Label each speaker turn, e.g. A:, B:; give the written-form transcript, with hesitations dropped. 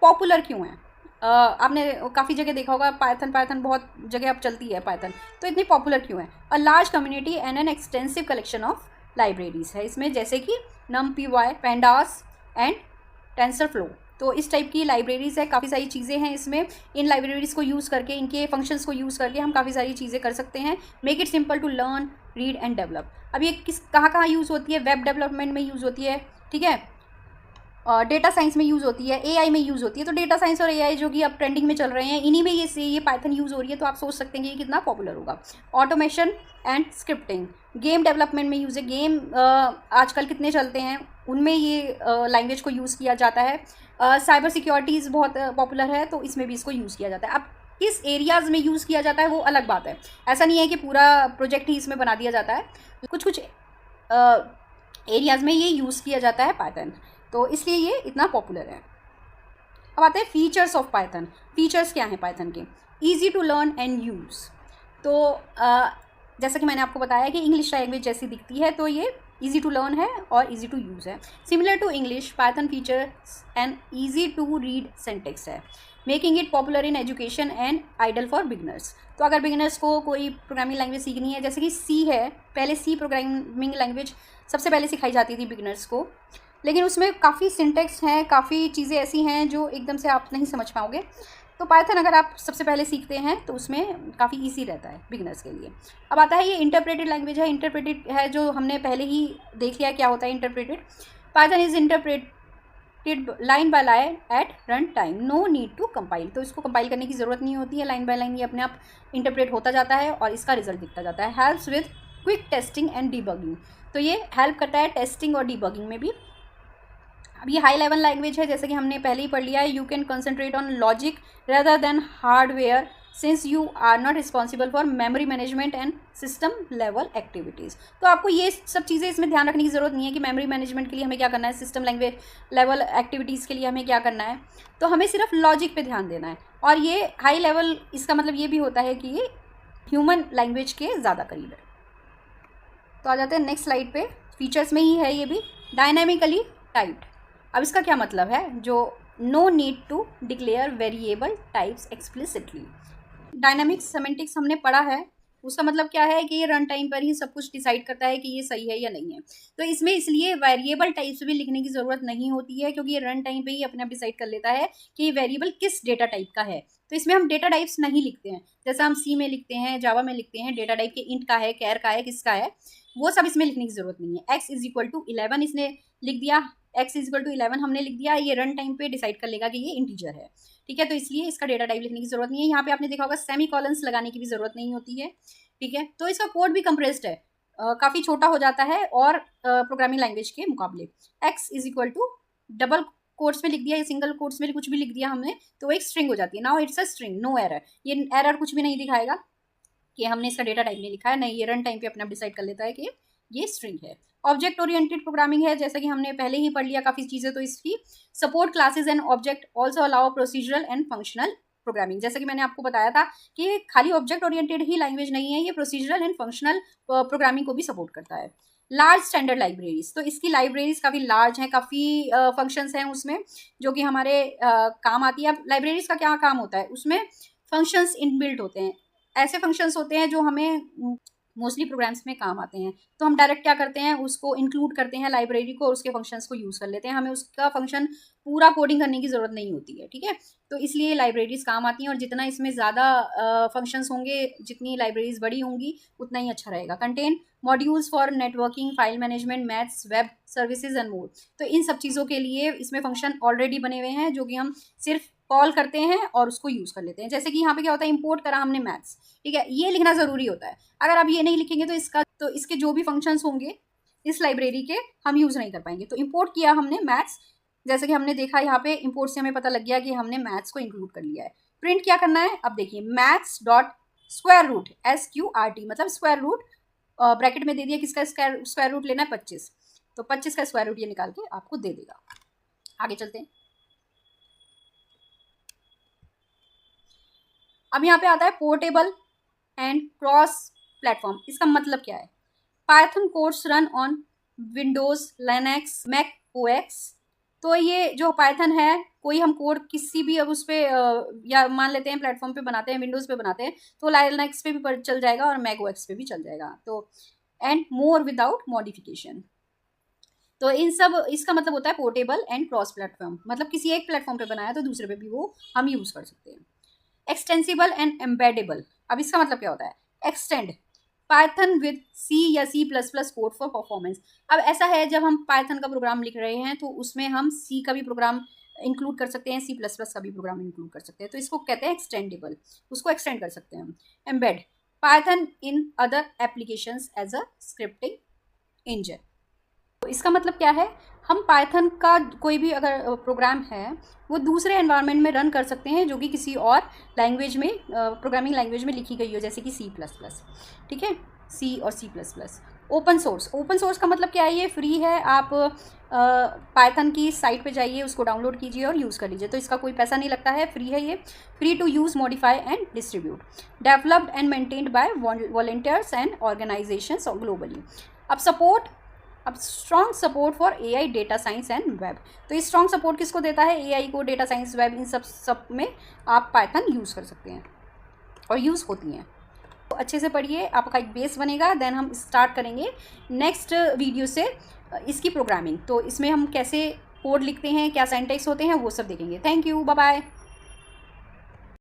A: Popular क्यों है? आपने काफ़ी जगह देखा होगा पाइथन बहुत जगह अब चलती है पाइथन, तो इतनी पॉपुलर क्यों है? A large community and an extensive collection of libraries है इसमें, जैसे कि NumPy, पेंडास एंड टेंसरफ्लो। तो इस टाइप की लाइब्रेरीज है, काफ़ी सारी चीज़ें हैं इसमें। इन लाइब्रेरीज को यूज़ करके, इनके फंक्शंस को यूज़ करके हम काफ़ी सारी चीज़ें कर सकते हैं। Make it simple to learn, read and develop. अब ये कहाँ यूज़ होती है? वेब डेवलपमेंट में यूज़ होती है, ठीक है, डेटा साइंस में यूज़ होती है, एआई में यूज़ होती है। तो डेटा साइंस और एआई जो कि अब ट्रेंडिंग में चल रहे हैं, इन्हीं में ये पाइथन यूज़ हो रही है। तो आप सोच सकते हैं कि ये कितना पॉपुलर होगा। Automation and scripting, game development में यूज़ है। गेम आजकल कितने चलते हैं, उनमें ये लैंग्वेज को यूज़ किया जाता है। साइबर सिक्योरिटीज़ बहुत पॉपुलर है, तो इसमें भी इसको यूज़ किया जाता है। अब किस एरियाज़ में यूज़ किया जाता है वो अलग बात है। ऐसा नहीं है कि पूरा प्रोजेक्ट ही इसमें बना दिया जाता है, कुछ एरियाज़ में ये यूज़ किया जाता है पाइथन, तो इसलिए ये इतना पॉपुलर है। अब आते हैं फीचर्स ऑफ पाइथन। फीचर्स क्या हैं पाइथन के? Easy to learn and use. तो जैसा कि मैंने आपको बताया कि इंग्लिश लैंग्वेज जैसी दिखती है, तो ये ईजी टू लर्न है और ईजी टू यूज़ है। Similar to English, Python features and easy to read syntax है, making it popular in education and ideal for beginners. तो अगर बिगनर्स को कोई प्रोग्रामिंग लैंग्वेज सीखनी है, जैसे कि सी है, पहले सी प्रोग्रामिंग लैंग्वेज सबसे पहले सिखाई जाती थी बिगनर्स को, लेकिन उसमें काफ़ी सिंटेक्स हैं, काफ़ी चीज़ें ऐसी हैं जो एकदम से आप नहीं समझ पाओगे। तो पाइथन अगर आप सबसे पहले सीखते हैं तो उसमें काफ़ी इजी रहता है बिगनर्स के लिए। अब आता है ये इंटरप्रेटेड लैंग्वेज है। इंटरप्रेटेड है जो हमने पहले ही देख लिया क्या होता है interpreted. Python is interpreted line by line at run time, no need to compile. तो इसको कंपाइल करने की ज़रूरत नहीं होती है, लाइन बाय लाइन ये अपने आप इंटरप्रेट होता जाता है और इसका रिजल्ट दिखता जाता है। Helps with quick testing and debugging, तो ये हेल्प करता है टेस्टिंग और डिबगिंग में भी। अब ये हाई लेवल लैंग्वेज है, जैसे कि हमने पहले ही पढ़ लिया है। You can concentrate on logic rather than hardware since you are not responsible for memory management and system level activities. तो आपको ये सब चीज़ें इसमें ध्यान रखने की ज़रूरत नहीं है कि मेमोरी मैनेजमेंट के लिए हमें क्या करना है, सिस्टम लैंग्वेज लेवल एक्टिविटीज़ के लिए हमें क्या करना है। तो हमें सिर्फ लॉजिक पे ध्यान देना है। और ये हाई लेवल, इसका मतलब ये भी होता है कि ये ह्यूमन लैंग्वेज के ज़्यादा करीब है। तो आ जाते हैं नेक्स्ट स्लाइड पे। फीचर्स में ही है ये भी, डायनामिकली टाइप्ड। अब इसका क्या मतलब है? जो no need to declare variable types explicitly. Dynamic semantics हमने पढ़ा है, उसका मतलब क्या है कि ये रन टाइम पर ही सब कुछ डिसाइड करता है कि ये सही है या नहीं है। तो इसमें इसलिए वेरिएबल टाइप्स भी लिखने की ज़रूरत नहीं होती है, क्योंकि ये रन टाइम पे ही अपने आप डिसाइड कर लेता है कि ये वेरिएबल किस डेटा टाइप का है। तो इसमें हम डेटा टाइप्स नहीं लिखते हैं, जैसा हम सी में लिखते हैं, जावा में लिखते हैं, डेटा टाइप के इंट का है, कैर का है, किसका है, वो सब इसमें लिखने की ज़रूरत नहीं है। x इज इक्वल टू 11 इसने लिख दिया, x इज इक्वल टू 11 हमने लिख दिया, ये रन टाइम पे डिसाइड कर लेगा कि ये इंटीजर है, ठीक है। तो इसलिए इसका डेटा टाइप लिखने की जरूरत नहीं है। यहाँ पे आपने देखा होगा सेमी कॉलन्स लगाने की भी जरूरत नहीं होती है, ठीक है। तो इसका कोड भी कंप्रेस्ड है, काफ़ी छोटा हो जाता है और प्रोग्रामिंग लैंग्वेज के मुकाबले। x is equal to double quotes में लिख दिया या सिंगल कोट्स में कुछ भी लिख दिया हमने, तो वो एक स्ट्रिंग हो जाती है। Now it's a string, no error. ये एरर कुछ भी नहीं दिखाएगा कि हमने इसका डेटा टाइप नहीं लिखा है, नहीं, ये रन टाइम पे अपने आप डिसाइड कर लेता है कि ये स्ट्रिंग है। ऑब्जेक्ट ओरिएंटेड प्रोग्रामिंग है, जैसा कि हमने पहले ही पढ़ लिया काफ़ी चीज़ें। तो इसकी support classes and object also allow procedural and functional programming. जैसा कि मैंने आपको बताया था कि खाली ऑब्जेक्ट ओरिएंटेड ही लैंग्वेज नहीं है, ये प्रोसीजरल एंड फंक्शनल प्रोग्रामिंग को भी सपोर्ट करता है। लार्ज स्टैंडर्ड लाइब्रेरीज, तो इसकी लाइब्रेरीज काफ़ी लार्ज हैं, काफ़ी फंक्शंस हैं उसमें जो कि हमारे काम आती है। अब लाइब्रेरीज का क्या काम होता है, उसमें फंक्शंस इनबिल्ट होते हैं, ऐसे फंक्शंस होते हैं जो हमें मोस्टली प्रोग्राम्स में काम आते हैं। तो हम डायरेक्ट क्या करते हैं, उसको इंक्लूड करते हैं लाइब्रेरी को और उसके फंक्शंस को यूज़ कर लेते हैं, हमें उसका फंक्शन पूरा कोडिंग करने की ज़रूरत नहीं होती है, ठीक है। तो इसलिए लाइब्रेरीज काम आती हैं और जितना इसमें ज़्यादा फंक्शंस होंगे, जितनी लाइब्रेरीज बड़ी होंगी उतना ही अच्छा रहेगा। Contain modules for networking, file management, maths, web services and more. तो इन सब चीज़ों के लिए इसमें फंक्शन ऑलरेडी बने हुए हैं जो कि हम सिर्फ कॉल करते हैं और उसको यूज़ कर लेते हैं। जैसे कि यहाँ पे क्या होता है, इंपोर्ट करा हमने मैथ्स, ठीक है, ये लिखना ज़रूरी होता है। अगर आप ये नहीं लिखेंगे तो इसके जो भी फंक्शंस होंगे इस लाइब्रेरी के हम यूज़ नहीं कर पाएंगे। तो इंपोर्ट किया हमने मैथ्स, जैसे कि हमने देखा यहाँ पे इंपोर्ट से हमें पता लग गया कि हमने मैथ्स को इंक्लूड कर लिया है। प्रिंट क्या करना है, अब देखिए, maths dot square root, SQRT मतलब स्क्वायर रूट, ब्रैकेट में दे दिया, किसका स्क्वायर रूट लेना है, 25। तो 25 का स्क्वायर रूट ये निकाल के आपको दे देगा। आगे चलते हैं। अब यहाँ पे आता है पोर्टेबल एंड क्रॉस प्लेटफॉर्म। इसका मतलब क्या है, Python codes run on Windows, Linux, Mac OS, तो ये जो पाइथन है, कोई हम कोड किसी भी अब उस पर या मान लेते हैं प्लेटफॉर्म पे बनाते हैं, विंडोज़ पे बनाते हैं, तो लाइनक्स पे भी चल जाएगा और मैक ओएस पे भी चल जाएगा। तो एंड मोर विदाउट मॉडिफिकेशन। तो इन सब, इसका मतलब होता है पोर्टेबल एंड क्रॉस प्लेटफॉर्म, मतलब किसी एक प्लेटफॉर्म पे बनाया तो दूसरे पे भी वो हम यूज़ कर सकते हैं। एक्सटेंसिबल एंड एम्बेडेबल, अब इसका मतलब क्या होता है? एक्सटेंड पाइथन विद सी या C plus plus code for performance. अब ऐसा है, जब हम पाइथन का प्रोग्राम लिख रहे हैं तो उसमें हम सी का भी प्रोग्राम इंक्लूड कर सकते हैं, सी प्लस प्लस का भी प्रोग्राम इंक्लूड कर सकते हैं, तो इसको कहते हैं एक्सटेंडेबल, उसको एक्सटेंड कर सकते हैं हम। Embed Python in other applications as a scripting engine. तो इसका मतलब क्या है? हम पाइथन का कोई भी अगर प्रोग्राम है वो दूसरे एनवायरनमेंट में रन कर सकते हैं जो कि किसी और लैंग्वेज में, प्रोग्रामिंग लैंग्वेज में लिखी गई हो, जैसे कि सी प्लस प्लस। ठीक है, सी और C plus plus. Open source, open source का मतलब क्या है? ये फ्री है, आप पाइथन की साइट पे जाइए, उसको डाउनलोड कीजिए और यूज़ कर लीजिए, तो इसका कोई पैसा नहीं लगता है, फ्री है ये। Free to use, modify and distribute. Developed and maintained by volunteers and organisations globally. अब strong support for AI, data science and web. तो ये स्ट्रॉन्ग सपोर्ट किसको देता है? एआई को, डेटा साइंस, वेब, इन सब में आप पाइथन यूज़ कर सकते हैं और यूज़ होती हैं। तो अच्छे से पढ़िए, आपका एक बेस बनेगा। देन हम स्टार्ट करेंगे नेक्स्ट वीडियो से इसकी प्रोग्रामिंग। तो इसमें हम कैसे कोड लिखते हैं, क्या सिंटैक्स होते हैं, वो सब देखेंगे। Thank you, bye bye.